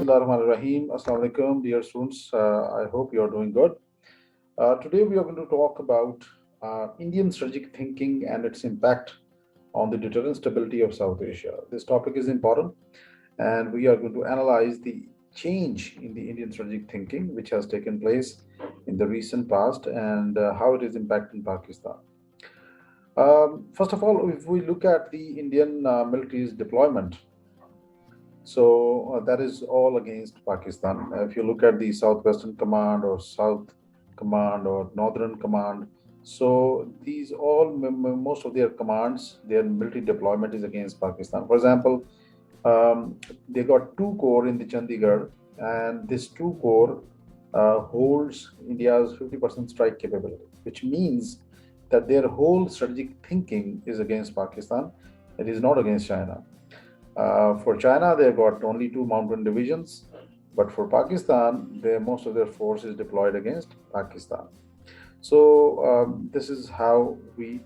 Bismillahirrahmanirrahim. Assalamu alaikum, dear students. I hope you are doing good. Today we are going to talk about Indian strategic thinking and its impact on the deterrent stability of South Asia. This topic is important, and we are going to analyze the change in the Indian strategic thinking which has taken place in the recent past and how it is impacting Pakistan. First of all, if we look at the Indian military's deployment, that is all against Pakistan. If you look at the Southwestern Command or South Command or Northern Command, so these all most of their commands, their military deployment is against Pakistan. For example, they got two corps in the Chandigarh, and this two corps holds India's 50% strike capability, which means that their whole strategic thinking is against Pakistan. It is not against China. For China, they got only two mountain divisions, but for Pakistan, most of their force is deployed against Pakistan. So this is how we,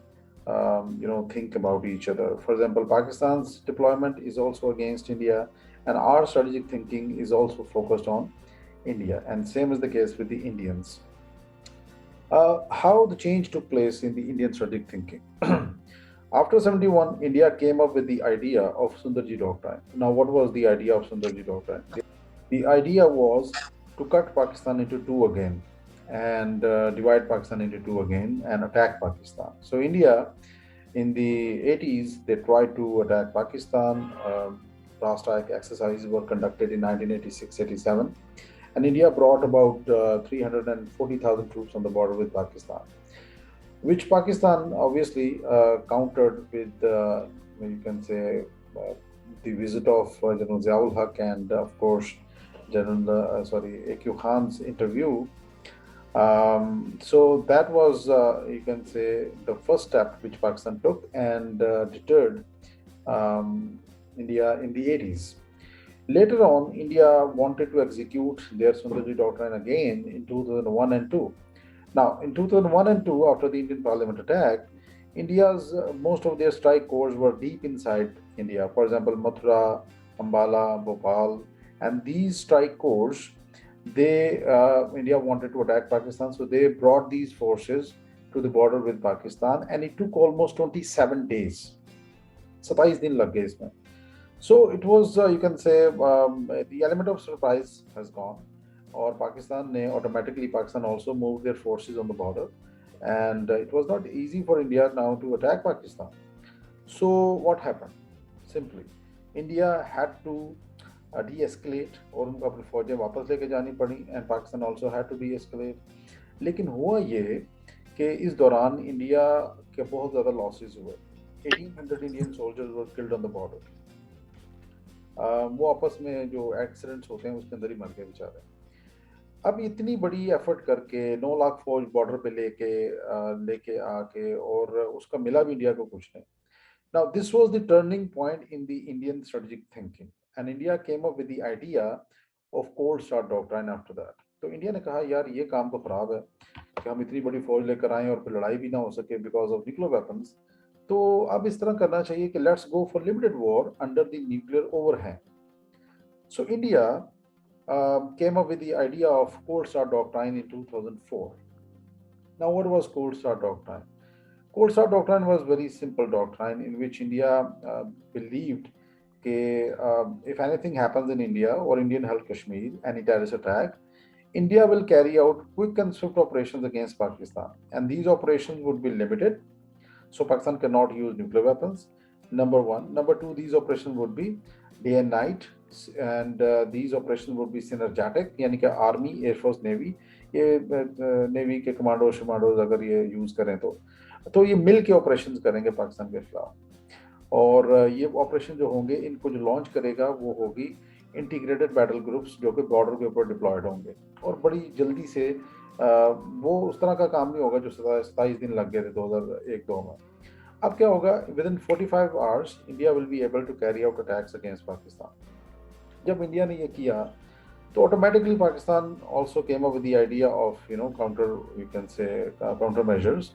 think about each other. For example, Pakistan's deployment is also against India, and our strategic thinking is also focused on India. And same is the case with the Indians. How the change took place in the Indian strategic thinking. After 71, India came up with the idea of Sundarji Doctrine. Now, what was the idea of Sundarji Doctrine? The idea was to cut Pakistan into two again and divide Pakistan into two again and attack Pakistan. So, India in the 80s, they tried to attack Pakistan. Brass strike exercises were conducted in 1986-87, and India brought about 340,000 troops on the border with Pakistan, which Pakistan obviously countered with, you can say, the visit of General Ziaul Haq and, of course, A.Q. Khan's interview. So that was, you can say, the first step which Pakistan took and deterred India in the 80s. Later on, India wanted to execute their Sundarji Doctrine again in 2001 and 2. Now, in 2001 and 2, after the Indian Parliament attack, India's most of their strike corps were deep inside India. For example, Mathura, Ambala, Bhopal, and these strike corps, India wanted to attack Pakistan, so they brought these forces to the border with Pakistan, and it took almost 27 days. 27 दिन लग गए इसमें. So it was, you can say, the element of surprise has gone. Or Pakistan also moved their forces on the border, and it was not easy for India now to attack Pakistan. So what happened? Simply, India had to de-escalate और उनको अपनी फौजें वापस लेके जानी पड़ी, and Pakistan also had to de-escalate. लेकिन हुआ ये कि इस दौरान इंडिया के बहुत ज़्यादा losses हुए. 1,800 Indian soldiers were killed on the border. वो आपस में जो एक्सीडेंट्स होते हैं उसके अंदर ही मर गए बेचारे. अब इतनी बड़ी एफर्ट करके 9 लाख फौज बॉर्डर पे लेके आके और उसका मिला भी इंडिया को कुछ नहीं. Now this was the turning point in the Indian strategic thinking, and India came up with the idea of cold start doctrine after that. तो इंडिया ने कहा यार ये काम तो खराब है कि हम इतनी बड़ी फौज लेकर आए और फिर लड़ाई भी ना हो सके बिकॉज ऑफ न्यूक्लियर वेपन्स. तो अब इस तरह करना चाहिए कि let's go for limited war under the nuclear overhang. So India came up with the idea of Cold Start Doctrine in 2004. Now, what was Cold Start Doctrine? Cold Start Doctrine was very simple doctrine in which India believed that if anything happens in India or Indian-held Kashmir, any terrorist attack, India will carry out quick and swift operations against Pakistan. And these operations would be limited, so Pakistan cannot use nuclear weapons, number one. Number two, these operations would be day and night, and these operations would be synergetic, यानी कि army, air force, navy, ये navy के commandos अगर ये use करें तो ये मिल के ऑपरेशन करेंगे पाकिस्तान के खिलाफ. और ये ऑपरेशन जो होंगे, इनको जो लॉन्च करेगा वो होगी इंटीग्रेटेड बैटल ग्रुप्स जो कि बॉर्डर के ऊपर डिप्लॉयड होंगे, और बड़ी जल्दी से वो उस तरह का काम नहीं होगा जो 27 दिन लग गए थे 2001-2 में. अब क्या होगा, within 45 hours India will be able to carry out attacks against Pakistan. जब इंडिया ने ये किया तो automatically Pakistan also came up with the idea of counter measures.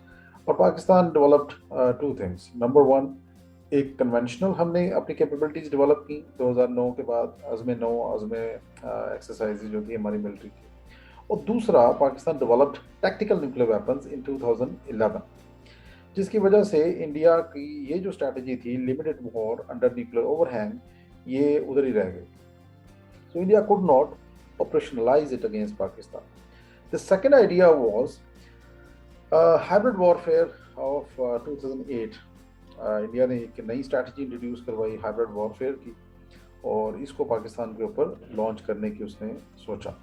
और Pakistan developed two things. Number one, एक कन्वेंशनल हमने अपनी कैपेबिलिटीज डेवलप की 2009 के बाद, अज़्म एक्सरसाइज जो थी हमारी मिलिट्री की, और दूसरा Pakistan developed tactical nuclear weapons इन 2011, जिसकी वजह से इंडिया की ये जो स्ट्रैटेजी थी limited war under nuclear overhang, ये उधर ही रह गई. So India could not operationalize it against Pakistan. The second idea was hybrid warfare of 2008. India ने एक नई स्ट्रैटेजी इंट्रोड्यूस करवाई हाइब्रिड वॉरफेयर की, और इसको पाकिस्तान के ऊपर लॉन्च करने की उसने सोचा.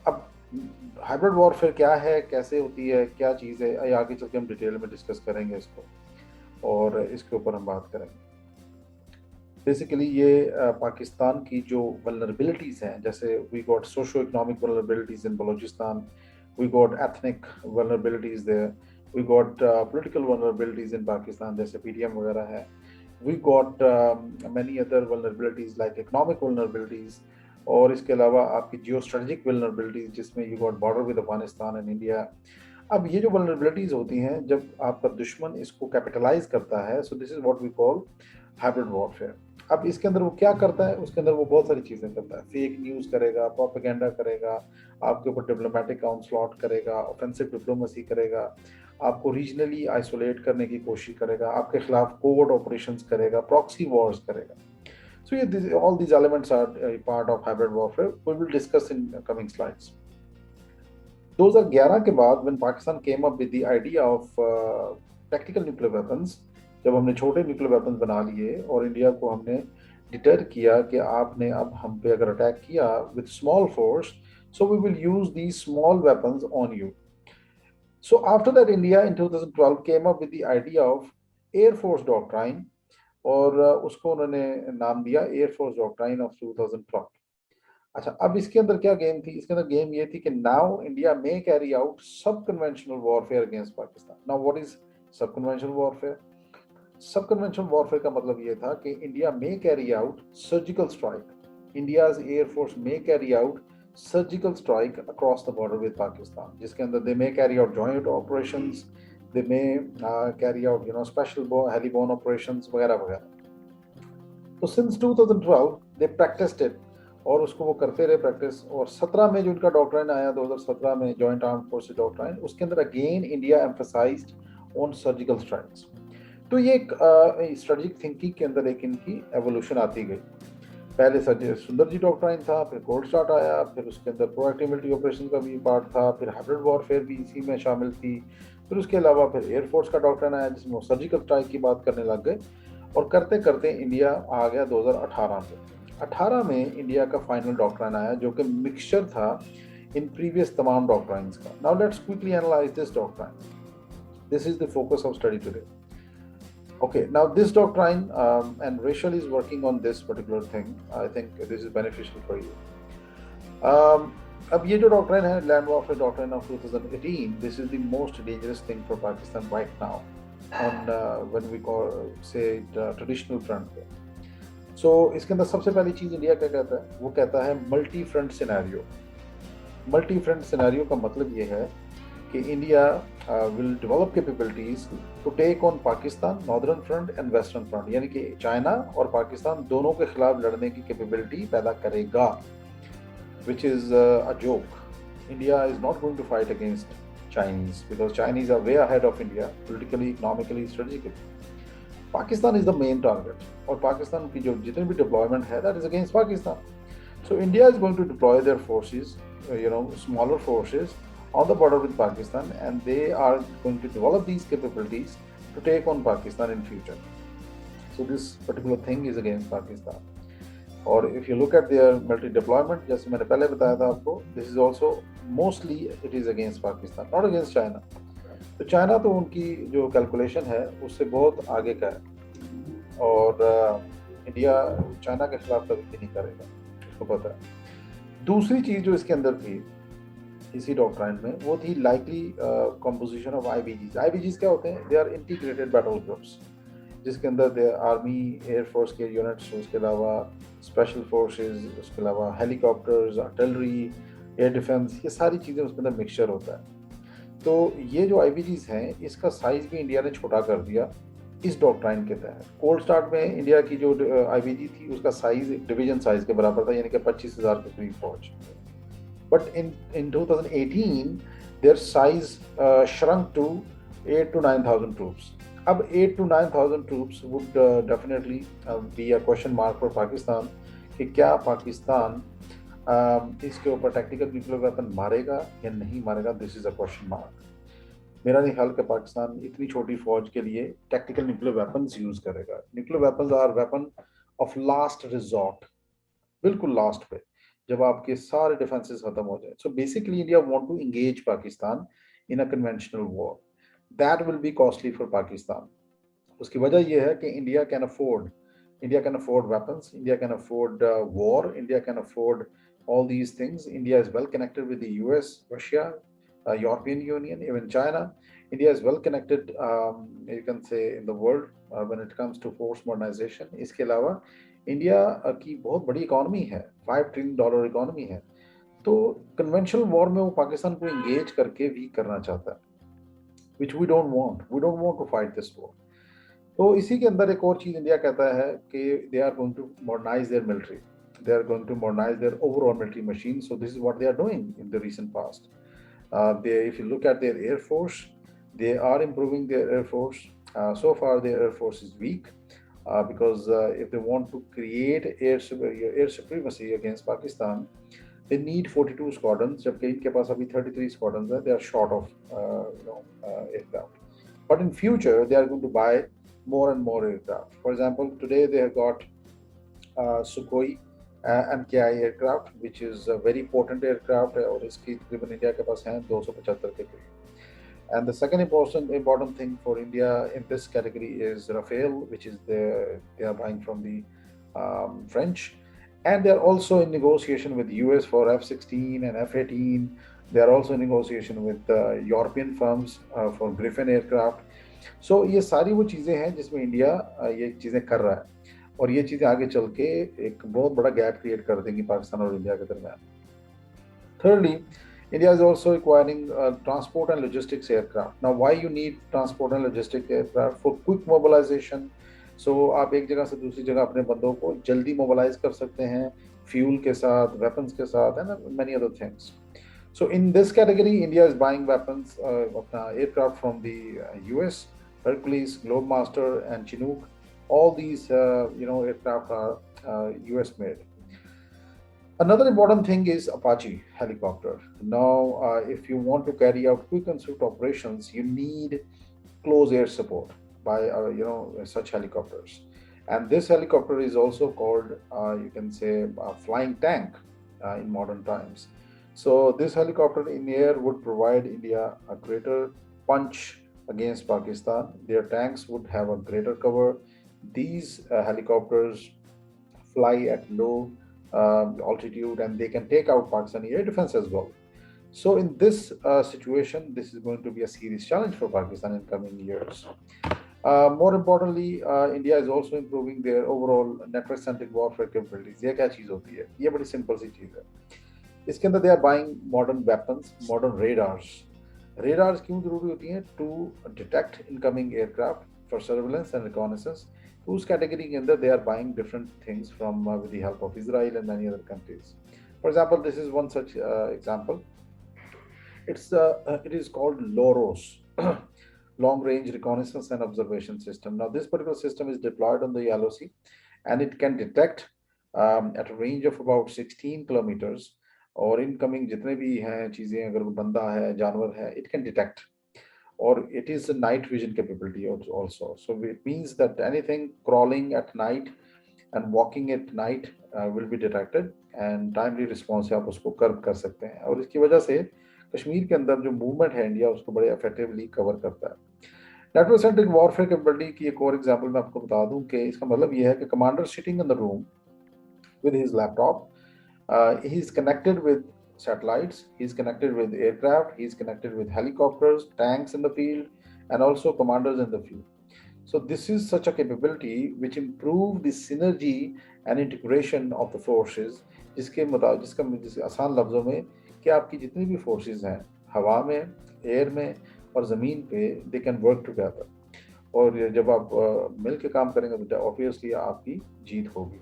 अब हाइब्रिड वॉरफेयर क्या है, कैसे होती है, क्या चीज़ है, ये आगे चल के हम डिटेल में डिस्कस करेंगे इसको, और इसके ऊपर हम बात करेंगे. बेसिकली ये पाकिस्तान की जो वल्नरेबिलिटीज़ हैं, जैसे we got socio economic vulnerabilities in Balochistan, we got ethnic vulnerabilities there, we got political vulnerabilities in Pakistan, जैसे पीडीएम वगैरह है, we got many other vulnerabilities like economic vulnerabilities, और इसके अलावा आपकी जियो स्ट्रेटजिक वल्नरेबिलिटीज़ जिसमें you got border with Afghanistan and India. अब ये जो वल्नरेबिलिटीज़ होती हैं, जब आपका दुश्मन इसको कैपिटलाइज करता है, so this is what we call hybrid warfare. अब इसके अंदर वो क्या करता है, उसके अंदर वो बहुत सारी चीज़ें करता है. फेक न्यूज़ करेगा, प्रोपेगेंडा करेगा, आपके ऊपर डिप्लोमेटिक काउंसलॉट करेगा, ऑफेंसिव डिप्लोमेसी करेगा, आपको रीजनली आइसोलेट करने की कोशिश करेगा, आपके खिलाफ कोवर्ट ऑपरेशंस करेगा, प्रॉक्सी वॉर्स करेगा. सो ये all these elements are part of hybrid warfare. We will discuss in coming slides. 2011 के बाद when Pakistan came up with the idea of tactical nuclear weapons, जब हमने छोटे न्यूक्लियर वेपन्स बना लिए और इंडिया को हमने डिटर किया कि आपने अब हम पे अगर अटैक किया with small force, so we will use the small weapons on you. So after that India in 2012 came up with the idea of air force doctrine, और उसको उन्होंने नाम दिया एयर फोर्स डॉक्ट्राइन ऑफ 2012. अच्छा, अब इसके अंदर क्या गेम थी, इसके अंदर गेम ये थी कि now India may carry out sub conventional warfare against Pakistan. Now what is sub conventional warfare? Sub conventional warfare का मतलब ये था कि India may carry out surgical strike, India's air force may carry out surgical strike across the border with Pakistan, जिसके अंदर they may carry out joint operations, they may carry out special heliborne operations वगैरह वगैरह. तो since 2012 they practised it, और उसको वो करते रहे प्रैक्टिस. और 17 में जो उनका डॉक्ट्राइन आया 2017 में, जॉइंट आर्म फोर्सेस डॉक्ट्राइन, उसके अंदर again India emphasized on surgical strikes. तो ये एक स्ट्रेटेजिक थिंकिंग के अंदर एक इनकी एवोल्यूशन आती गई. पहले सुंदर जी डॉक्ट्राइन था, फिर कोल्ड स्टार्ट आया, फिर उसके अंदर प्रोएक्टिव मिलिट्री ऑपरेशन का भी पार्ट था, फिर हाइब्रिड वॉरफेयर भी इसी में शामिल थी, फिर उसके अलावा फिर एयरफोर्स का डॉक्ट्राइन आया जिसमें वो सर्जिकल स्ट्राइक की बात करने लग गए. और करते करते इंडिया आ गया 2018 में. 18 में इंडिया का फाइनल डॉक्ट्राइन आया जो कि मिक्सचर था इन प्रीवियस तमाम डॉक्ट्राइन्स का. Now let's quickly analyse this doctrine. This is the focus of study today. Okay, now this doctrine, and Rachel is working on this particular thing. I think this is beneficial for you. अब ये जो doctrine है, Land Warfare Doctrine of 2018, this is the most dangerous thing for Pakistan right now on when we call say traditional front. So इसके अंदर सबसे पहली चीज़ India क्या कहता है, वो कहता है multi front scenario. Multi front scenario का मतलब ये है कि India will develop capabilities to take on Pakistan, Northern Front and Western Front, यानी कि चाइना और पाकिस्तान दोनों के खिलाफ लड़ने की कैपेबिलिटी पैदा करेगा, which is a joke. India is not going to fight against Chinese because Chinese are way ahead of India politically, economically, strategically. Pakistan is the main target, और पाकिस्तान की जो जितने भी deployment है that is against Pakistan. So India is going to deploy their forces, smaller forces on the border with Pakistan, and they are going to develop these capabilities to take on Pakistan in future. So this particular thing is against Pakistan. Or if you look at their military deployment, जैसे मैंने पहले बताया था आपको, this is also mostly it is against Pakistan, not against China. तो China तो उनकी जो कैलकुलेशन है उससे बहुत आगे का है, और इंडिया चाइना के खिलाफ कभी भी नहीं करेगा, उसको पता है. दूसरी चीज़ जो इसके अंदर थी इसी डॉक्ट्राइन में, वो थी likely composition of IBGs. IBGs क्या होते हैं? They are integrated battle groups, जिसके अंदर दे आर्मी एयरफोर्स के यूनिट्स, उसके अलावा स्पेशल फोर्सेस, उसके अलावा हेलीकॉप्टर्स, आर्टिलरी, एयर डिफेंस, ये सारी चीज़ें उसके अंदर मिक्सचर होता है. तो ये जो IBGs हैं इसका साइज़ भी इंडिया ने छोटा कर दिया, इस डॉक्ट्राइन के तहत कोल्ड स्टार्ट में इंडिया की जो IBG थी उसका साइज डिवीजन साइज के बराबर था, यानी कि 25,000 के करीब फौज. But in 2018, their size shrunk to 8 to 9,000 troops. अब 8 to 9,000 troops would definitely be a question mark for Pakistan कि क्या पाकिस्तान इसके ऊपर टैक्टिकल न्यूक्लियर वेपन मारेगा या नहीं मारेगा. This is a question mark. मेरा नहीं ख्याल कि पाकिस्तान इतनी छोटी फौज के लिए टैक्टिकल न्यूक्लियर वेपन्स यूज करेगा. Nuclear weapons are weapon of last resort, बिल्कुल लास्ट पे, जब आपके सारे डिफेंसेस खत्म हो जाए. So basically India want to engage Pakistan in a conventional war. That will be costly for Pakistan. उसकी वजह यह है कि India can afford weapons, India can afford war, India can afford all these things. India is well connected with the US, Russia, European Union, even China. India is well connected, you can say, in the world when it comes to force modernization. इसके अलावा India की बहुत बड़ी economy है, $5 trillion economy है. तो conventional war में वो पाकिस्तान को इंगेज करके वीक करना चाहता है, which we don't want to fight this war. तो इसी के अंदर एक और चीज इंडिया कहता है कि they are going to modernize their military, they are going to modernize their overall military machine. So this is what they are doing in the recent past. If you look at their air force, they are improving their air force. So far their air force is weak, because if they want to create air supremacy against Pakistan, they need 42 squadrons. जबकि इनके पास अभी 33 squadrons हैं. They are short of aircraft. But in future they are going to buy more and more aircraft. For example, today they have got Sukhoi MKI aircraft, which is a very potent aircraft, और इसकी तकरीबन India के पास हैं 275 के करीब. And the second important thing for India in this category is Rafale, which is they are buying from the French, and they are also in negotiation with US for F-16 and F-18. They are also in negotiation with European firms for Griffin aircraft. So ये सारी वो चीज़ें हैं जिसमें India ये चीज़ें कर रहा है, और ये चीज़ें आगे चल के एक बहुत बड़ा गैप क्रिएट कर देंगी पाकिस्तान और इंडिया के दरमियान. Thirdly, India is also acquiring transport and logistics aircraft. Now, why you need transport and logistics aircraft? For quick mobilization. So आप एक जगह से दूसरी जगह अपने बंदों को जल्दी मोबिलाइज कर सकते हैं, फ्यूल के साथ, वेपन्स के साथ, and many other things. So in this category, India is buying weapons, aircraft from the US, Hercules, Globemaster, and Chinook. All these, aircraft are US made. Another important thing is Apache helicopter. Now, if you want to carry out quick and swift operations, you need close air support by, such helicopters. And this helicopter is also called, you can say, a flying tank in modern times. So this helicopter in the air would provide India a greater punch against Pakistan. Their tanks would have a greater cover. These helicopters fly at low altitude, and they can take out Pakistani air defense as well. So in this situation, this is going to be a serious challenge for Pakistan in coming years. More importantly, India is also improving their overall network-centric warfare capabilities. ये क्या चीज़ होती है? ये बड़ी simple सी चीज़ है. इसके अंदर they are buying modern weapons, modern radars. Radars क्यों जरूरी होती हैं? To detect incoming aircraft for surveillance and reconnaissance. उस कैटेगरी के अंदर they are buying different things from with the help of Israel and many other countries. For example, this is one such example. It is called LOROS, Long Range Reconnaissance and Observation System. Now, this particular system is deployed on the LOC, and it can detect at a range of about 16 kilometers, और incoming जितने भी हैं चीज़ें, अगर बंदा है, जानवर है, it can detect. Or it is a night vision capability also. So it means that anything crawling at night and walking at night will be detected, and timely response से आप उसको कर्व कर सकते हैं. और इसकी वजह से कश्मीर के अंदर जो मूवमेंट है इंडिया उसको बड़े इफेक्टिवली कवर करता है. नेटवर्क सेंट्रिक वॉरफेयर कैपेबिलिटी की एक और एग्जांपल मैं आपको बता दूं कि इसका मतलब ये है कि commander sitting in the room with his laptop, he is connected with satellites, he's connected with aircraft, he's connected with helicopters, tanks in the field, and also commanders in the field. So this is such a capability which improve the synergy and integration of the forces, जिसके आसान लफ्जों में कि आपकी जितनी भी forces हैं, हवा में, एयर में और ज़मीन पे, they can work together. और जब आप मिल के काम करेंगे तो ऑब्वियसली आपकी जीत होगी।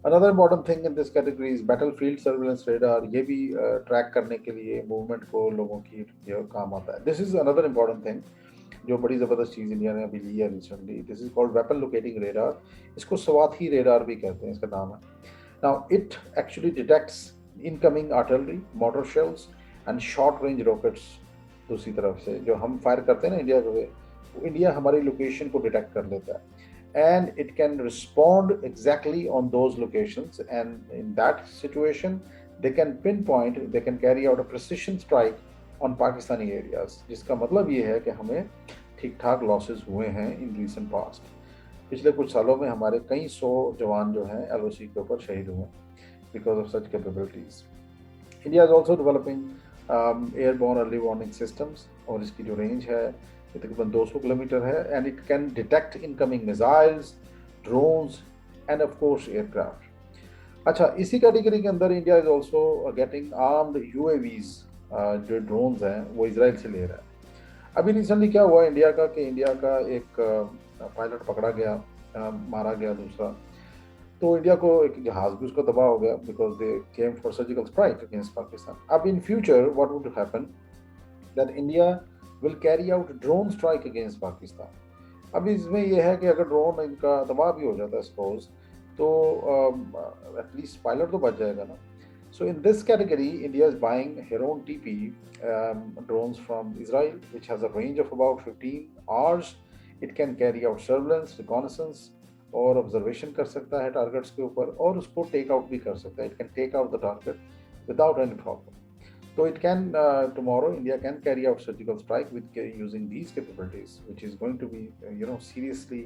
Another important thing in this category is battlefield surveillance radar. ये भी ट्रैक करने के लिए मूवमेंट को लोगों की जो काम आता है। This is another important thing जो बड़ी ज़बरदस्त चीज़ इंडिया ने अभी ली है recently. This is called weapon locating radar. इसको स्वाथी रेडार भी कहते हैं, इसका नाम है। Now it actually detects incoming artillery, motor shells and short range rockets. दूसरी तरफ से जो हम फायर करते हैं ना इंडिया को, इंडिया हमारी लोकेशन को डिटेक्ट कर लेता है and it can respond exactly on those locations, and in that situation they can pinpoint, they can carry out a precision strike on Pakistani areas, जिसका मतलब ये है कि हमें ठीक ठाक लॉसेस हुए हैं इन रीसेंट पास्ट। पिछले कुछ सालों में हमारे कई 100 जवान जो हैं LOC के ऊपर शहीद हुए because of such capabilities. India is also developing airborne early warning systems, और इसकी जो रेंज है ये तकरीबन 200 किलोमीटर है, and it can detect incoming missiles, drones end of course aircraft. अच्छा, इसी कैटेगरी के अंदर India is also getting armed UAVs। जो ड्रोन्स हैं वो इसराइल से ले रहा है। अभी रिसेंटली क्या हुआ इंडिया का कि इंडिया का एक पायलट पकड़ा गया, मारा गया दूसरा, तो इंडिया को एक जहाज भी उसका तबाह हो गया because they came for surgical strike against Pakistan. अब in future what would happen that India will carry out drone strike against Pakistan। अब इसमें यह है कि अगर ड्रोन इनका तबाह भी हो जाता है सपोज, तो एटलीस्ट पायलट तो बच जाएगा ना। So in this category India is buying Heron TP drones from Israel, which has a range of about 15 hours। it can carry out surveillance, reconnaissance और ऑब्जर्वेशन कर सकता है टारगेट्स के ऊपर, और उसको टेक आउट भी कर सकता है। It can take out the target without any problem। So it can tomorrow India can carry out surgical strike with using these capabilities, which is going to be seriously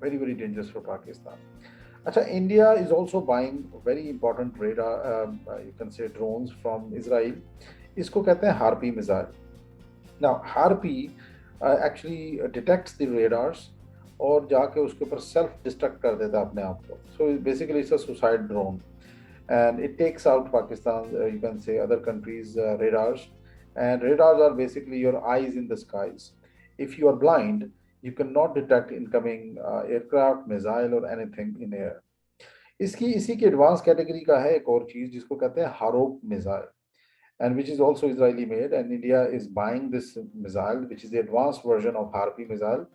very very dangerous for Pakistan। Acha, India is also buying very important radar, you can say drones from Israel। इसको कहते हैं Harpy missile। Now Harpy actually detects the radars और जाके उसके ऊपर self destruct कर देता है अपने आप को। So basically it's a suicide drone, and it takes out Pakistan, you can say other countries' radars, and radars are basically your eyes in the skies। if you are blind you cannot detect incoming aircraft, missile or anything in air। इसी की advance category का है एक और चीज जिसको कहते हैं हारोप missile, and which is also Israeli made, and India is buying this missile which is the advanced version of Harpy missile।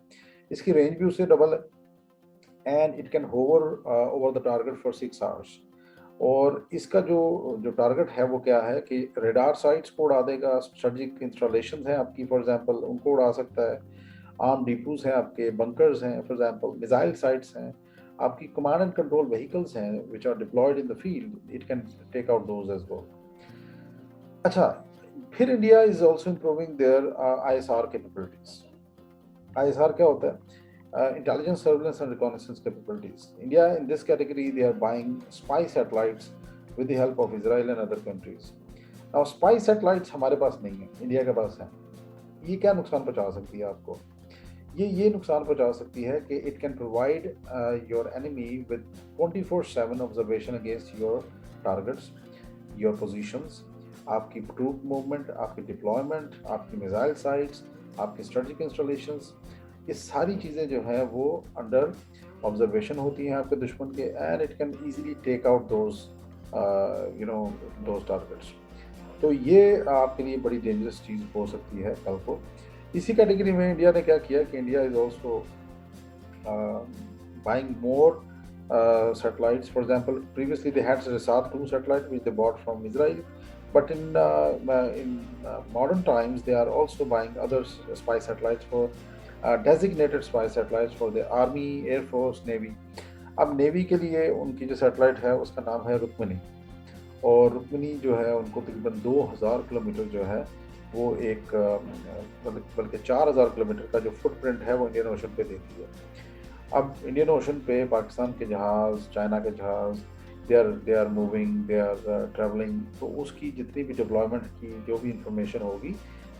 इसकी रेंज भी उससे डबल है, and it can hover over the target for 6 hours। और इसका जो target है वो क्या है कि रेडार साइट्स को उड़ा देगा, स्ट्रेटेजिक इंस्टॉलेशन हैं आपकी फॉर एग्जांपल उनको उड़ा सकता है, आर्म डिपोज हैं आपके, बंकर्स हैं फॉर एग्जांपल, मिसाइल साइट्स हैं, आपकी कमांड एंड कंट्रोल व्हीकल्स हैं which are deployed in the field, it can take out those as well. अच्छा, फिर India is also improving their ISR capabilities. ISR क्या होता है? Intelligence, surveillance and reconnaissance capabilities। India in this category they are buying spy satellites with the help of Israel and other countries। Now spy satellites हमारे पास नहीं है, India के पास है। ये क्या नुकसान पहुंचा सकती है आपको? ये नुकसान पहुंचा सकती है कि it can provide your enemy with 24/7 observation against your targets, your positions, आपकी troop movement, आपकी deployment, आपकी missile sites, आपकी strategic installations। ये सारी चीज़ें जो हैं वो अंडर ऑब्जर्वेशन होती हैं आपके दुश्मन के, and it can easily take out those targets. तो ये आपके लिए बड़ी डेंजरस चीज़ हो सकती है कल को। इसी कैटेगरी में इंडिया ने क्या किया कि India is also buying more satellites। For example, previously they had Risat-2 satellite which they bought from Israel, but in modern times they are also buying other spy satellites for designated spy satellites for the Army, Air Force, Navy। अब navy के लिए उनकी जो satellite है उसका नाम है रुक्मिनी, और रुक्मिनी जो है उनको तकरीबन 2000 किलोमीटर जो है वो एक बल्कि 4000 किलोमीटर का जो फुटप्रिंट है वो इंडियन ओशन पे देती है। अब इंडियन ओशन पे पाकिस्तान के जहाज़, चाइना के जहाज़, they are moving, they are travelling, तो उसकी जितनी भी डिप्लॉयमेंट की जो भी इंफॉर्मेशन होगी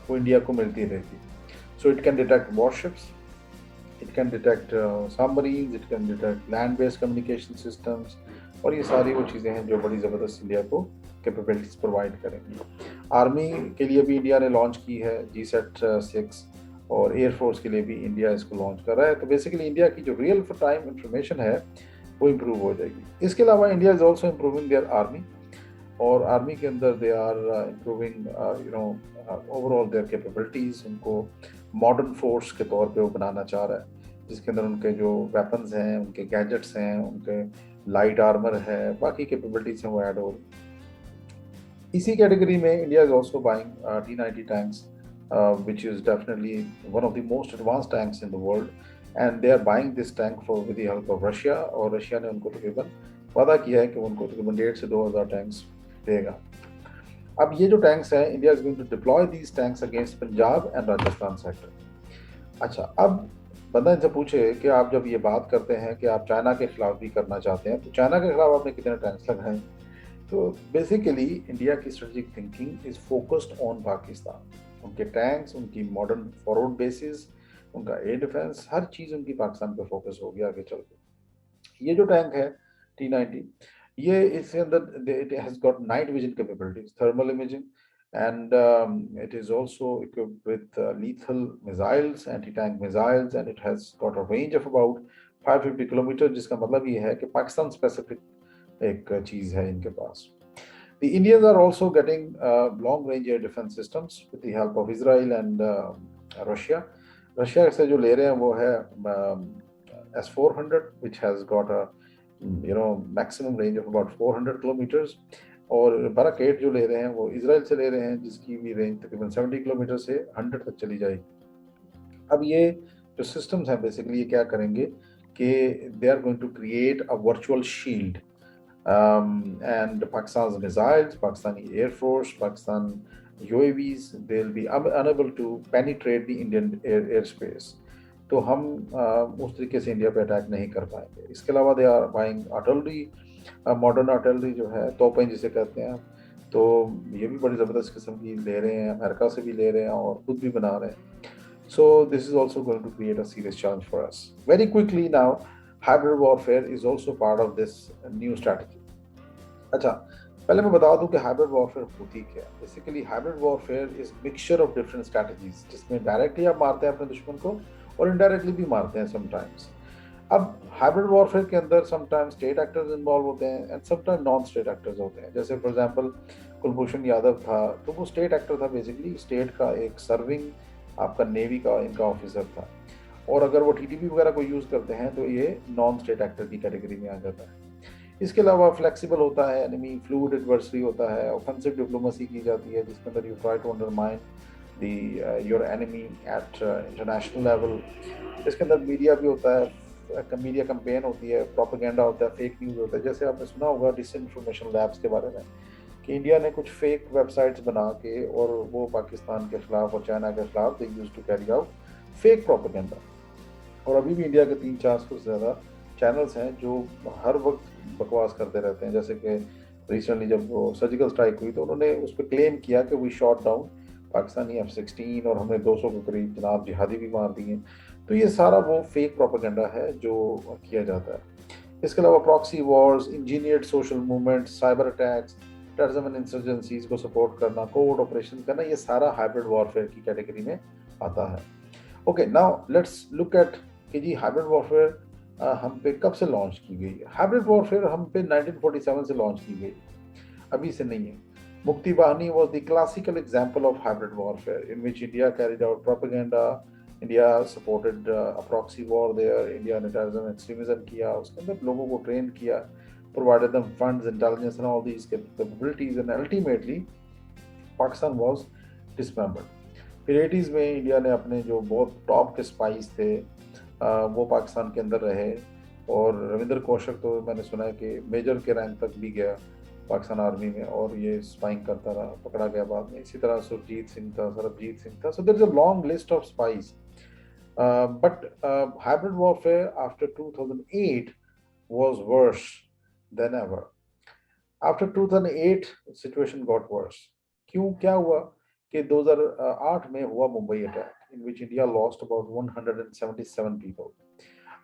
वो इंडिया को मिलती रहेगी। So it can detect warships, it can detect submarines, it can detect land-based communication systems, और ये सारी वो चीज़ें हैं जो बड़ी ज़बरदस्त इंडिया को कैपेबिलिटीज प्रोवाइड करेंगी। आर्मी के लिए भी इंडिया ने लॉन्च की है GSAT-6 और एयरफोर्स के लिए भी इंडिया इसको लॉन्च कर रहा है। तो बेसिकली इंडिया की जो रियल टाइम इंफॉर्मेशन है वो इम्प्रूव हो जाएगी। इसके अलावा India is also improving their army, और आर्मी के अंदर they are improving overall their capabilities. उनको मॉडर्न फोर्स के तौर पे वो बनाना चाह रहा है, जिसके अंदर उनके जो वेपन्स हैं, उनके गैजेट्स हैं, उनके लाइट आर्मर है, बाकी कैपेबिलिटीज हैं वो ऐड हो रही। इसी कैटेगरी में India is also buying T-90 tanks, which is definitely one of the most advanced tanks in the world, and they are buying this tank for with the help of Russia। और Russia ने उनको तकरीबन वादा किया है कि वो उनको तकरीबन 1,500 से 2,000 टैंक्स देगा। अब ये जो टैंक्स हैं, India is going to deploy these tanks against Punjab and Rajasthan sector. अच्छा, अब बंदा इनसे पूछे कि आप जब ये बात करते हैं कि आप चाइना के खिलाफ भी करना चाहते हैं, तो चाइना के खिलाफ आपने कितने टैंक्स लगाए? तो बेसिकली इंडिया की strategic thinking is focused on Pakistan. उनके टैंक्स, उनकी मॉडर्न फॉरवर्ड बेसिस, उनका एयर डिफेंस, हर चीज़ उनकी पाकिस्तान पे फोकस हो गया आगे चल के। ये जो टैंक है T-90, ये इसके अंदर it has got night vision capabilities, thermal imaging, and it is also equipped with lethal missiles, anti-tank missiles, and it has got a range of about 550 kilometers, जिसका मतलब ये है कि पाकिस्तान स्पेसिफिक एक चीज़ है इनके पास। The Indians are also getting long-range air defense systems with the help of Israel and Russia. Russia से जो ले रहे हैं वो है S-400, which has got a maximum range of about 400 kilometers, और बराक 8 जो ले रहे हैं वो इसराइल से ले रहे हैं, जिसकी भी रेंज तकरीबन 70 किलोमीटर से 100 तक चली जाएगी। अब ये जो सिस्टम्स हैं बेसिकली ये क्या करेंगे कि they are going to create a virtual shield, and Pakistan's missiles, Pakistani Air Force, Pakistan UAVs, they'll be unable to penetrate the Indian airspace। तो हम उस तरीके से इंडिया पे अटैक नहीं कर पाएंगे। इसके अलावा they are buying artillery, modern artillery जो है, तोपें जिसे कहते हैं, तो ये भी बड़ी ज़बरदस्त किस्म की ले रहे हैं, अमेरिका से भी ले रहे हैं और खुद भी बना रहे हैं। So this is also going to create a serious challenge for us. Very quickly now, hybrid warfare is also part of this new strategy। अच्छा, पहले मैं बता दूं कि हाइब्रिड वॉरफेयर होती क्या है। Basically hybrid warfare is mixture of different strategies, जिसमें डायरेक्टली आप मारते हैं अपने दुश्मन को और इनडायरेक्टली भी मारते हैं समटाइम्स। अब हाइब्रिड वॉरफेयर के अंदर समटाइम्स स्टेट एक्टर्स इन्वॉल्व होते हैं and sometimes non state actors होते हैं। जैसे फॉर एग्जांपल कुलभूषण यादव था, तो वो स्टेट एक्टर था, बेसिकली स्टेट का एक सर्विंग आपका नेवी का इनका ऑफिसर था। और अगर वो टीटीपी वगैरह को यूज़ करते हैं तो ये नॉन स्टेट एक्टर की कैटेगरी में आ जाता है। इसके अलावा फ्लेक्सिबल होता है एनिमी, फ्लूइड एडवर्सरी होता है, ऑफेंसिव डिप्लोमेसी की जाती है, जिसके अंदर you try to undermine the your enemy at international level. इसके अंदर मीडिया भी होता है, मीडिया कैंपेन होती है, प्रोपेगेंडा होता है, फेक न्यूज़ होता है। जैसे आपने सुना होगा डिसइंफॉर्मेशन लैब्स के बारे में, कि इंडिया ने कुछ फेक वेबसाइट्स बना के और वो पाकिस्तान के खिलाफ और चाइना के खिलाफ they use to carry out fake propaganda. और अभी भी इंडिया के 300-400 से ज़्यादा चैनल्स हैं जो हर वक्त बकवास करते रहते हैं। जैसे कि रिसेंटली जब वो सर्जिकल स्ट्राइक हुई तो उन्होंने उस पर क्लेम किया कि we shot down Pakistani F-16 और हमने 200 के करीब जनाब जिहादी भी मार दिए। तो ये सारा वो फेक प्रोपेगेंडा है जो किया जाता है। इसके अलावा proxy Wars, engineered social movements, cyber attacks, terrorism and insurgencies को सपोर्ट करना, कोवर्ट ऑपरेशन करना, ये सारा हाइब्रिड वॉरफेयर की कैटेगरी में आता है। Okay, now let's look at कि जी हाइब्रिड वॉरफेयर हम पे कब से लॉन्च की गई है। हाइब्रिड वॉरफेयर हम पे 1947 से लॉन्च की गई, अभी से नहीं है। Mukti Bahini was the classical example of hybrid warfare in which India carried out propaganda, India supported a proxy war there, India ने टेररिज्म एक्सट्रीमिज्म किया, उसके अंदर लोगों को ट्रेन किया, provided them funds, intelligence and all these capabilities, and ultimately Pakistan was dismembered। फिर 80s में India ने अपने जो बहुत टॉप के स्पाइस थे वो पाकिस्तान के अंदर रहे, और रविंद्र कौशक तो मैंने सुना है कि मेजर के रैंक तक भी गया पाकिस्तान आर्मी में, और ये स्पाइंग करता रहा, पकड़ा गया बाद में। इसी तरह सुरजीत सिंह था, सरबजीत सिंह था। So there is a long list of spies, but hybrid warfare after 2008 was worse than ever। After 2008 situation got worse। क्यों, क्या हुआ कि 2008 में हुआ Mumbai attack, in which India lost about 177 people।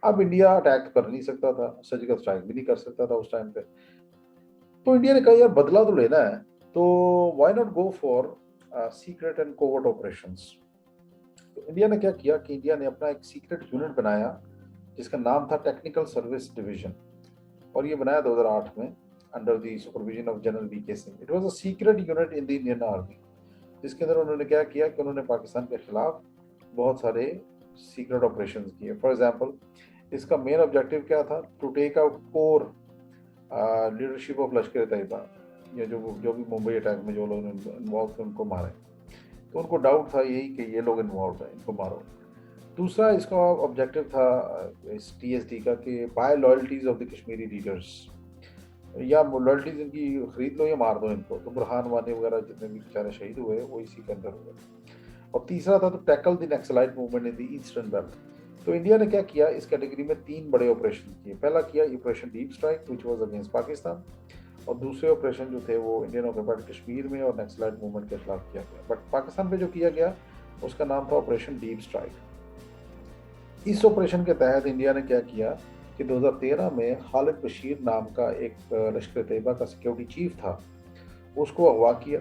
अब इंडिया अटैक कर नहीं सकता था, सर्जिकल स्ट्राइक भी नहीं कर सकता था उस टाइम पे, तो इंडिया ने कहा यार बदला तो लेना है, तो why not go for secret and covert operations. तो इंडिया ने क्या किया कि इंडिया ने अपना एक सीक्रेट यूनिट बनाया जिसका नाम था टेक्निकल सर्विस डिवीजन, और ये बनाया 2008 में under the supervision of general V K Singh. It was a secret unit in the Indian army, जिसके अंदर उन्होंने क्या किया कि उन्होंने पाकिस्तान के खिलाफ बहुत सारे सीक्रेट ऑपरेशंस किए। फॉर एग्जांपल, इसका मेन ऑब्जेक्टिव क्या था? To take out core leadership of Lashkar Taiba, ये जो भी मुंबई अटैक में जो लोग इन्वॉल्व थे उनको मारे। तो उनको डाउट था यही कि ये लोग इन्वॉल्व हैं, इनको मारो। दूसरा इसका ऑब्जेक्टिव था इस टीएसडी का कि buy loyalties of the Kashmiri leaders, या लॉयल्टीज इनकी खरीद लो या मार दो इनको। तो बुरहान वानी वगैरह जितने भी बेचारे शहीद हुए वो इसी के अंदर हुए। और तीसरा था तो tackle the naxalite movement in the eastern belt. तो इंडिया ने क्या किया, इस कैटेगरी में 3 बड़े ऑपरेशन किए। पहला किया operation deep strike which was against Pakistan, और दूसरे ऑपरेशन जो थे वो इंडियन ऑक्यूपाइड कश्मीर में और नक्सलाइट मूवमेंट के खिलाफ किया गया। बट पाकिस्तान पे जो किया गया उसका नाम था ऑपरेशन डीप स्ट्राइक। इस ऑपरेशन के तहत इंडिया ने क्या किया कि 2013 में खालिद बशीर नाम का एक लश्कर तैयबा का सिक्योरिटी चीफ था, उसको अगवा किया,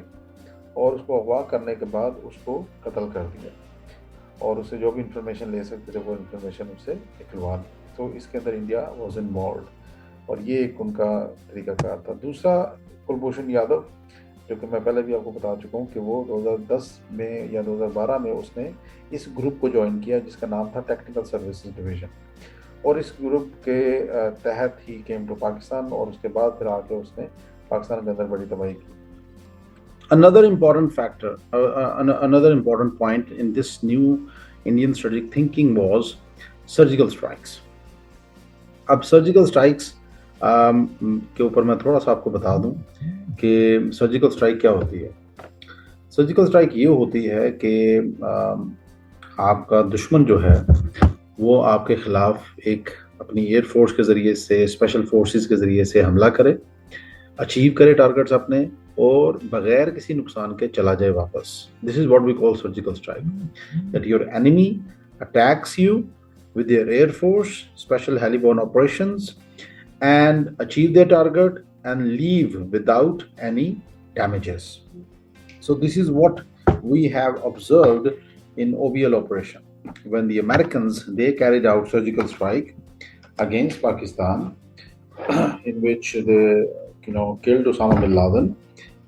और उसको अगवा करने के बाद उसको कत्ल कर दिया, और उससे जो भी इंफॉर्मेशन ले सकते थे वो इंफॉर्मेशन उससे निकलवा ली। तो इसके अंदर इंडिया वॉज इन्वॉल्व, और ये एक उनका तरीकाकार था। दूसरा, कुलभूषण यादव, जो कि मैं पहले भी आपको बता चुका हूँ कि वो 2010 में या 2012 में उसने इस ग्रुप को ज्वाइन किया जिसका नाम था टेक्निकल सर्विसेज डिवीजन, और इस ग्रुप के तहत ही केम टू पाकिस्तान, और उसके बाद फिर आके उसने पाकिस्तान के अंदर बड़ी तबाही की। Another important factor, another important point in this new Indian strategic thinking was surgical strikes. अब सर्जिकल स्ट्राइक्स के ऊपर मैं थोड़ा सा आपको बता दूं कि सर्जिकल स्ट्राइक क्या होती है। सर्जिकल स्ट्राइक ये होती है कि आपका दुश्मन जो है वो आपके खिलाफ एक अपनी एयरफोर्स के ज़रिए से, स्पेशल फोर्सेस के ज़रिए से हमला करे, अचीव करे टारगेट्स अपने, और बगैर किसी नुकसान के चला जाए वापस। This is what we call surgical strike, that your enemy attacks you with their air force, special heliborne operations, and achieve their target and leave without any damages. So this is what we have observed in OBL operation when the Americans they carried out surgical strike against Pakistan in which they killed Osama bin Laden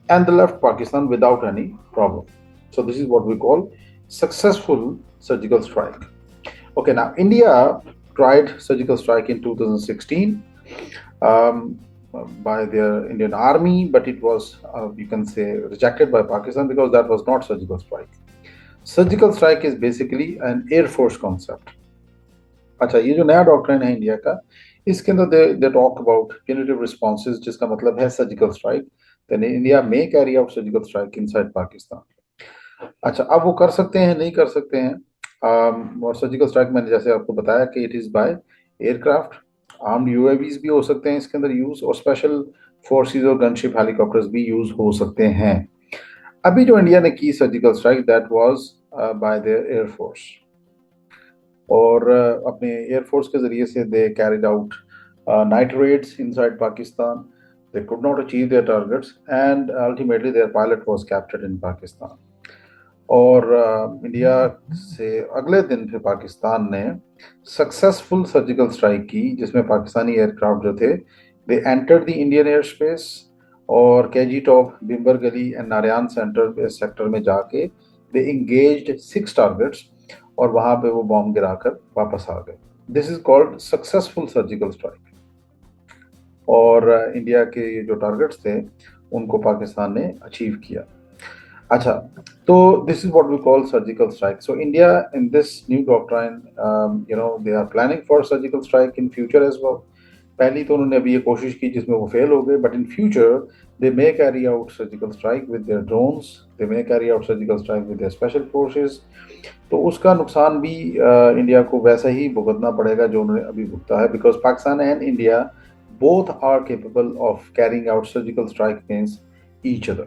and they left Pakistan without any problem. So this is what we call successful surgical strike. Okay, now India tried surgical strike in 2016 um, by their Indian army, but it was, you can say, rejected by Pakistan because that was not surgical strike. Surgical strike is basically an air force concept. अच्छा, ये जो नया doctrine है India का, इसके अंदर they talk about punitive responses, जिसका मतलब है सर्जिकल स्ट्राइक। देन इंडिया में carry out surgical strike inside Pakistan. अच्छा, अब वो कर सकते हैं नहीं कर सकते हैं। और सर्जिकल स्ट्राइक मैंने जैसे आपको बताया कि it is by aircraft, armed UAVs भी हो सकते हैं इसके अंदर यूज, और स्पेशल फोर्सेस और गनशिप हेलीकॉप्टर्स भी यूज हो सकते हैं। अभी जो इंडिया ने की surgical strike that was by their air force, और अपने एयरफोर्स के जरिए से they carried out night raids inside Pakistan. They could not achieve their targets and ultimately their pilot was captured in Pakistan. और इंडिया से अगले दिन फिर पाकिस्तान ने सक्सेसफुल सर्जिकल स्ट्राइक की, जिसमें पाकिस्तानी एयरक्राफ्ट जो थे they entered the Indian air space, और केजी टॉप, बिम्बर गली एंड नारायण सेक्टर में जाके दे इंगेज्ड 6 टारगेट्स, और वहां पे वो बॉम्ब गिराकर वापस आ गए। This is called successful surgical strike. और इंडिया के जो टारगेट्स थे उनको पाकिस्तान ने अचीव किया। अच्छा, तो this is what we call surgical strike. So India in this new doctrine they are planning for surgical strike in future as well. पहली तो उन्होंने अभी ये कोशिश की जिसमें वो फेल हो गए, but in future they may carry out surgical strike with their drones, they may carry out surgical strike with their special forces. तो उसका नुकसान भी इंडिया को वैसा ही भुगतना पड़ेगा जो उन्होंने अभी भुगता है, because Pakistan and India both are capable of carrying out surgical strike against each other.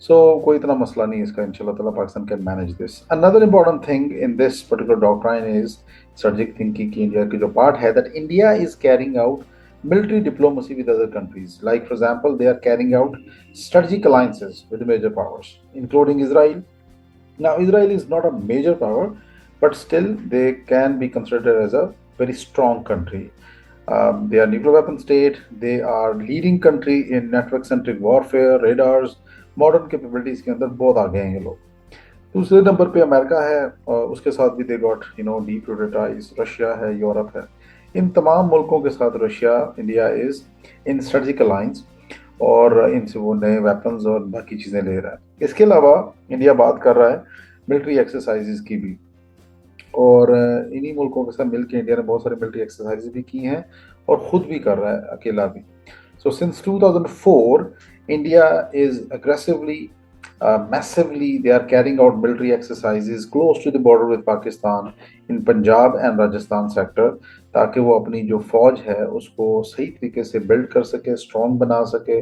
So कोई इतना मसला नहीं इसका, इंशाल्लाह ताला Pakistan can manage this. Another important thing in this particular doctrine is strategic thinking की इंडिया की जो part है, that India is carrying out military diplomacy with other countries. Like for example, they are carrying out strategic alliances with major powers, including Israel. Now Israel is not a major power, but still they can be considered as a very strong country. They are nuclear weapon state. They are leading country in network centric warfare, radars, modern capabilities के अंदर बहुत आगे हैं ये लोग. दूसरे number पे America है, उसके साथ भी दे गॉट डीप्रियोरिटाइज. रशिया है, यूरोप है. इन तमाम मुल्कों के साथ Russia, India is in strategic alliance और इनसे वो नए वेपन्स और बाकी चीज़ें ले रहा है. इसके अलावा इंडिया बात कर रहा है मिलिट्री एक्सरसाइजेज की भी, और इन्हीं मुल्कों के साथ मिलकर इंडिया ने बहुत सारी मिलिट्री एक्सरसाइजेज भी की हैं और खुद भी कर रहा है अकेला भी. So since 2004 India is aggressively, massively they are carrying out military exercises close to the border with Pakistan in Punjab and Rajasthan sector, ताकि वो अपनी जो फौज है उसको सही तरीके से बिल्ड कर सके, स्ट्रॉन्ग बना सके,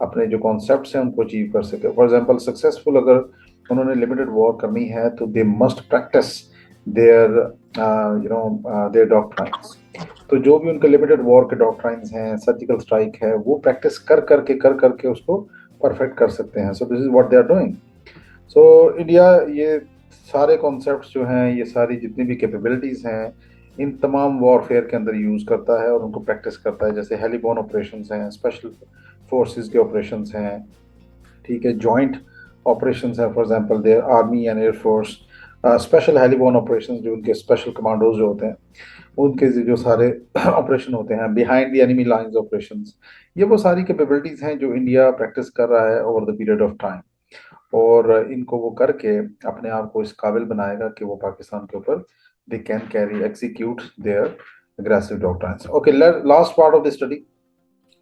अपने जो कॉन्सेप्ट्स हैं उनको अचीव कर सके. फॉर एग्जांपल सक्सेसफुल अगर उन्होंने लिमिटेड वॉर करनी है तो they must practice their their doctrines. तो जो भी उनके लिमिटेड वॉर के डॉक्ट्राइन्स हैं, सर्जिकल स्ट्राइक है, वो प्रैक्टिस कर करके उसको परफेक्ट कर सकते हैं. So this is what they are doing. So India ये सारे कॉन्सेप्ट्स जो हैं, ये सारी जितनी भी कैपेबिलिटीज हैं, इन तमाम वॉरफेयर के अंदर यूज करता है और उनको प्रैक्टिस करता है. जैसे हेलीबोर्न ऑपरेशंस हैं, स्पेशल फोर्सेस के ऑपरेशंस हैं, ठीक है, जॉइंट ऑपरेशंस हैं. For example there army and air force special heliborne operations, जो उनके स्पेशल कमांडोज जो होते हैं, उनके जो सारे ऑपरेशन होते हैं, behind the enemy lines operations, ये वो सारी कैपेबिलिटीज हैं जो इंडिया प्रैक्टिस कर रहा है over the period of time. और इनको वो करके अपने आप को इस काबिल बनाएगा कि वो पाकिस्तान के ऊपर they can carry execute their aggressive doctrines. Okay, last part of the study.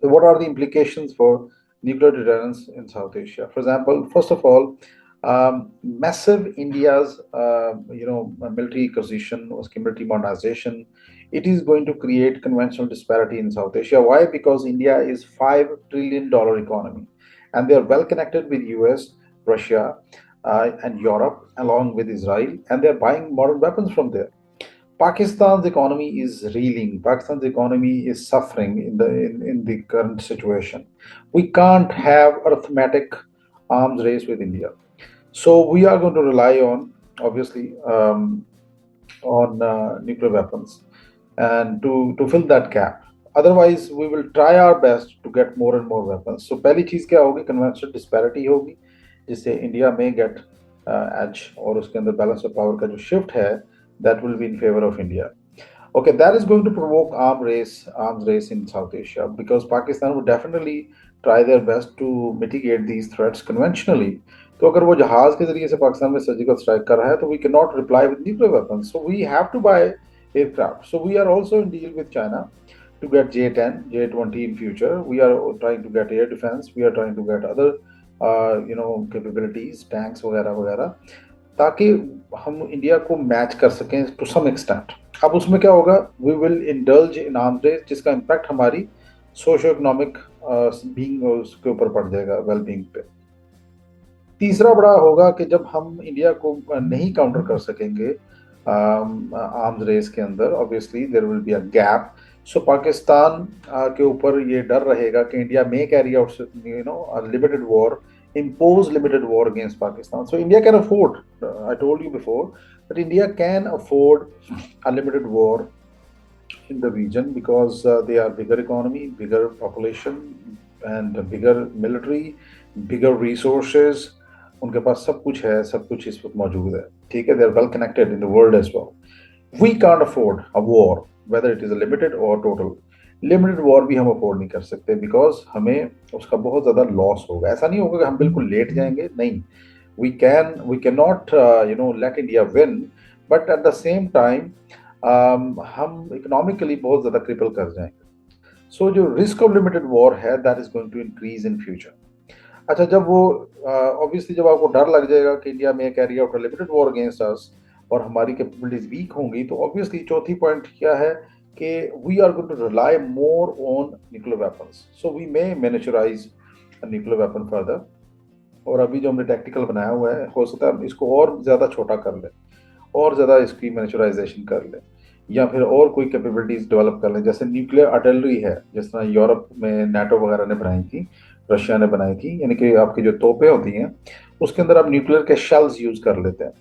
So what are the implications for nuclear deterrence in South Asia? For example, first of all, massive India's military acquisition, military modernization, it is going to create conventional disparity in South Asia. Why? Because India is $5 trillion economy, and they are well connected with US, Russia, and Europe, along with Israel, and they are buying modern weapons from there. Pakistan's economy is reeling. Pakistan's economy is suffering in the current situation. We can't have arithmetic arms race with India. So we are going to rely on, obviously, on nuclear weapons, and to fill that gap. Otherwise, we will try our best to get more and more weapons. So पहली चीज क्या होगी? Conventional disparity होगी, जिससे India में get as, और उसके अंदर बैलेंस ऑफ पावर का जो शिफ्ट है, that will be in favor of India. Okay, that is going to provoke arms race in South Asia, because Pakistan would definitely try their best to mitigate these threats conventionally. तो अगर वो जहाज के जरिए से पाकिस्तान में surgical strike कर रहा है, तो we cannot reply with nuclear weapons. So we have to buy aircraft. So we are also in deal with China to get J-10, J-20 in future. We are trying to get air defense. We are trying to get other capabilities, tanks वगैरह वगैरह, ताकि हम India को match कर सकें to some extent. अब उसमें क्या होगा? We will indulge in arms race, जिसका इम्पैक्ट हमारी सोशो इकोनॉमिक बीइंग उसके ऊपर पड़ जाएगा, वेल बीइंग पे. तीसरा बड़ा होगा कि जब हम इंडिया को नहीं काउंटर कर सकेंगे आर्म्स रेस के अंदर, obviously there will be a gap. So Pakistan के ऊपर ये डर रहेगा कि India may carry out limited war, impose limited war against Pakistan. So India can afford, I told you before, that India can afford a limited war in the region, because they are bigger economy, bigger population, and bigger military, bigger resources. उनके पास सब कुछ है, सब कुछ इस वक्त मौजूद है, ठीक है. They are well connected in the world as well. We can't afford a war, whether it is a limited or total. Limited war भी हम अफोर्ड नहीं कर सकते, बिकॉज हमें उसका बहुत ज़्यादा लॉस होगा. ऐसा नहीं होगा कि हम बिल्कुल लेट जाएंगे, नहीं. We can not let India win, but at the same time हम इकोनॉमिकली बहुत ज़्यादा क्रिपल कर जाएंगे. सो जो रिस्क ऑफ लिमिटेड वॉर है, that is going to increase in future. अच्छा, जब वो ऑब्वियसली जब आपको डर लग जाएगा कि इंडिया में carry out limited war against us और हमारी कैपेबिलिटीज वीक होंगी, तो ऑब्वियसली चौथी पॉइंट क्या है कि we are going to rely more on nuclear weapons. So we may miniaturize a nuclear weapon further. और अभी जो हमने टैक्टिकल बनाया हुआ है, हो सकता है इसको और ज़्यादा छोटा कर ले, और ज़्यादा इसकी मिनिचुराइजेशन कर ले, या फिर और कोई कैपेबिलिटीज डेवलप कर ले. जैसे न्यूक्लियर आर्टिलरी है, जिस तरह यूरोप में नाटो वगैरह ने बनाई थी, रशिया ने बनाई थी, यानी कि आपकी जो तोपें होती हैं उसके अंदर आप न्यूक्लियर के शेल्स यूज़ कर लेते हैं,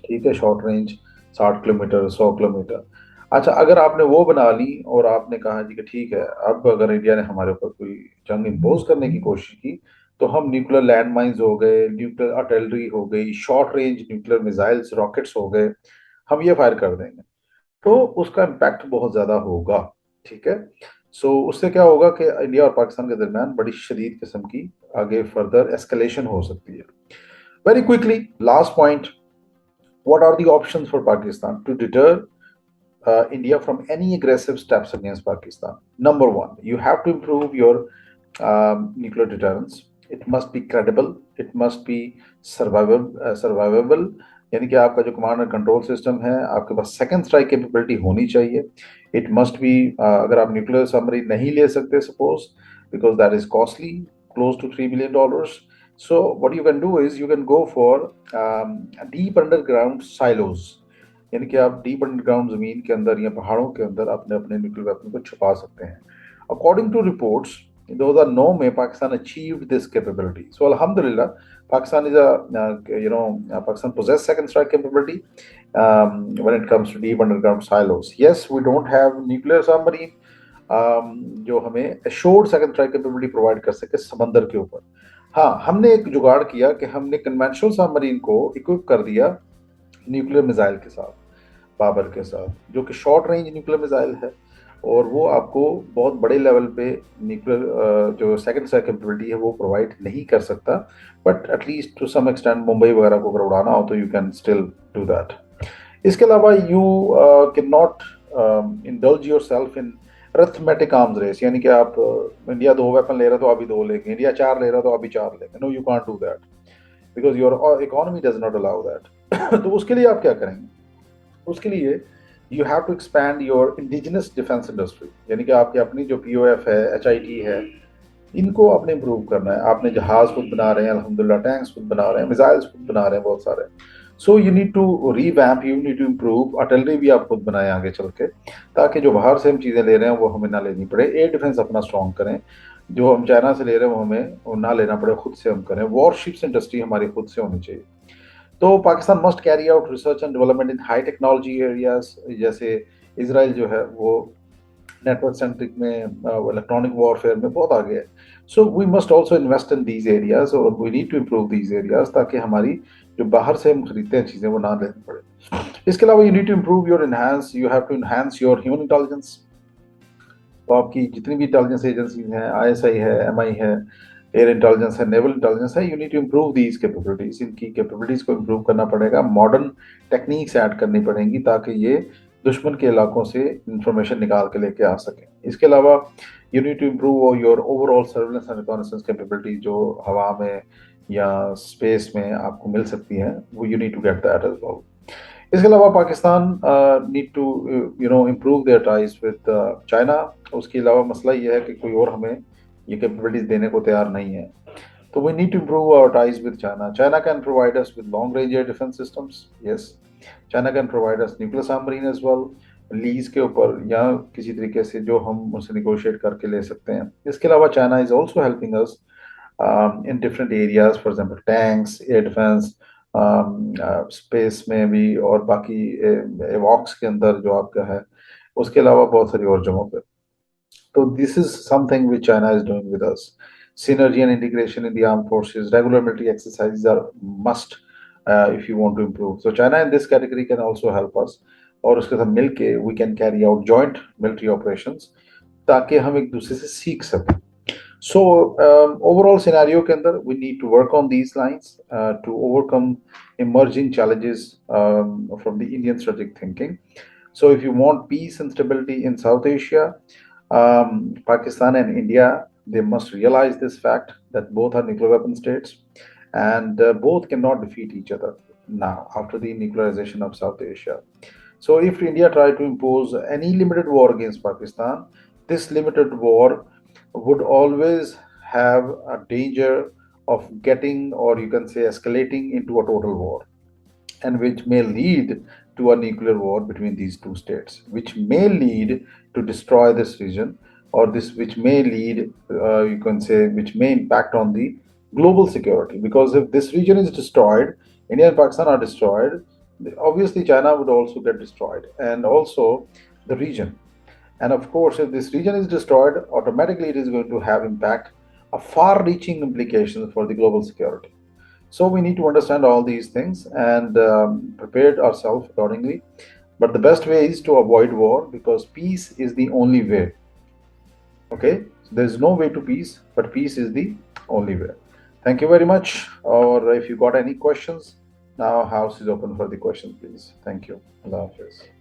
ठीक है, शॉर्ट रेंज 60 किलोमीटर, 100 किलोमीटर। अच्छा, अगर आपने वो बना ली और आपने कहा जी कि ठीक है, अब अगर इंडिया ने हमारे ऊपर कोई जंग इम्पोज करने की कोशिश की, तो हम न्यूक्लियर लैंड माइन्स हो गए, न्यूक्लियर आर्टिलरी हो गई, short range nuclear missiles, rockets हो गए, हम ये फायर कर देंगे, तो उसका इम्पैक्ट बहुत ज्यादा होगा। ठीक है। सो उससे क्या होगा कि इंडिया और पाकिस्तान के दरमियान बड़ी शदीद किस्म की आगे फर्दर एस्केलेशन हो सकती है। Very quickly, last point, what are the options for Pakistan to deter India from any aggressive steps against Pakistan? Number one, you have to improve your nuclear deterrence. It must be credible. It must be survivable. यानी कि आपका जो command and control system है, आपके पास second strike capability होनी चाहिए। It must be, अगर आप न्यूक्लियर सबमरीन नहीं ले सकते suppose, because that is costly, close to $3 billion, so what you can do is you can go for deep underground silos, यानी कि आप डीप अंडरग्राउंड जमीन के अंदर या पहाड़ों के अंदर अपने अपने न्यूक्लियर वेपन को छुपा सकते हैं। अकॉर्डिंग टू रिपोर्ट्स 2009 में पाकिस्तान अचीव्ड दिस कैपेबिलिटी, सो अल्हम्दुलिल्लाह Pakistan is Pakistan possess second strike capability when it comes to deep underground silos. Yes, we don't have nuclear submarine जो हमें assured second strike capability provide कर सके समंदर के ऊपर। हाँ, हमने एक जुगाड़ किया कि हमने कन्वेंशनल सबमरीन को इक्विप कर दिया न्यूक्लियर मिसाइल के साथ, बाबर के साथ, जो कि शॉर्ट रेंज न्यूक्लियर मिसाइल है, और वो आपको बहुत बड़े लेवल पे न्यूक्लियर जो सेकंड स्ट्राइक कैपेबिलिटी है वो प्रोवाइड नहीं कर सकता, but at least to some extent Mumbai वगैरह को अगर उड़ाना हो तो you can still do that. इसके अलावा you can not indulge yourself in arithmetic arms race, यानी कि आप इंडिया 2 वेपन ले रहा तो अभी 2 लेंगे, इंडिया 4 ले रहा तो अभी 4 लेंगे। No, you can't do that because your economy does not allow that. तो उसके लिए आप क्या करेंगे? उसके लिए you have to expand your indigenous defence industry, यानी कि आपकी अपनी जो POF है, HIT है, इनको आपने इम्प्रूव करना है। आपने जहाज खुद बना रहे हैं अल्हम्दुलिल्लाह, टैंक्स खुद बना रहे हैं, मिसाइल्स खुद बना रहे हैं बहुत सारे। So you need to revamp, you need to improve, artillery भी आप खुद बनाएं आगे चल के, ताकि जो बाहर से हम चीज़ें ले रहे हैं वो हमें ना लेनी पड़े। एयर डिफेंस अपना स्ट्रॉन्ग करें, जो हम चाइना से ले रहे हैं वो हमें वो ना लेना पड़े, खुद से हम करें। वॉरशिप्स इंडस्ट्री हमारी खुद से होनी चाहिए। तो Pakistan must carry out research and development in high technology areas, जैसे इसराइल जो है वो नेटवर्क सेंट्रिक में, इलेक्ट्रॉनिक वॉरफेयर में बहुत आगे है। So we must also invest in these areas, और we need to improve these areas, ताकि हमारी जो बाहर से हम खरीदते हैं चीज़ें वो ना लेनी पड़े। इसके अलावा you need to improve your enhance, you have to enhance your human intelligence. तो आपकी जितनी भी इंटेलिजेंस एजेंसीज हैं, ISI है, MI है, एयर इंटेलिजेंस है, नेवल इंटेलिजेंस है, you need to improve these capabilities. इनकी कैपेबिलिटीज को इम्प्रूव करना पड़ेगा, मॉडर्न टेक्निक्स ऐड करनी पड़ेंगी, ताकि ये दुश्मन के इलाकों से इंफॉर्मेशन निकाल के लेके आ सकें। इसके अलावा you need to improve your overall surveillance and reconnaissance capability, जो हवा में या स्पेस में आपको मिल सकती है, वो you need to get that as well. इसके अलावा Pakistan need to improve their ties with China. उसके अलावा मसला ये है कि कोई और हमें ये कैपेबिलिटीज देने को तैयार नहीं है, तो we need to improve our ties with China. China can provide us with long range air defence systems, yes. China can provide us nuclear submarine as well, lease के ऊपर या किसी तरीके से जो हम उनसे निगोशिएट करके ले सकते हैं। इसके अलावा China is also helping us in different areas, for example tanks, air defence, space में भी, और बाकी एवॉक्स के अंदर जो आपका है, उसके अलावा बहुत सारी और जगहों पे। So this is something which China is doing with us. Synergy and integration in the armed forces, regular military exercises are must if you want to improve. So China in this category can also help us. और उसके साथ मिलके we can carry out joint military operations, ताकि हम एक दूसरे से सीख सकें। So overall scenario के अंदर we need to work on these lines to overcome emerging challenges from the Indian strategic thinking. So if you want peace and stability in South Asia, Pakistan and India, they must realize this fact that both are nuclear weapon states, and both cannot defeat each other now after the nuclearization of South Asia. So if India try to impose any limited war against Pakistan, this limited war would always have a danger of getting, or you can say escalating into a total war, and which may lead to a nuclear war between these two states, which may lead to destroy this region, or this which may lead, you can say, which may impact on the global security. Because if this region is destroyed, India and Pakistan are destroyed, obviously China would also get destroyed, and also the region. And of course, if this region is destroyed, automatically it is going to have impact, a far-reaching implications for the global security. So we need to understand all these things and prepare ourselves accordingly. But the best way is to avoid war, because peace is the only way. Okay, so there's no way to peace, but peace is the only way. Thank you very much. Or if you got any questions, now house is open for the questions, please. Thank you. Allah Hafiz.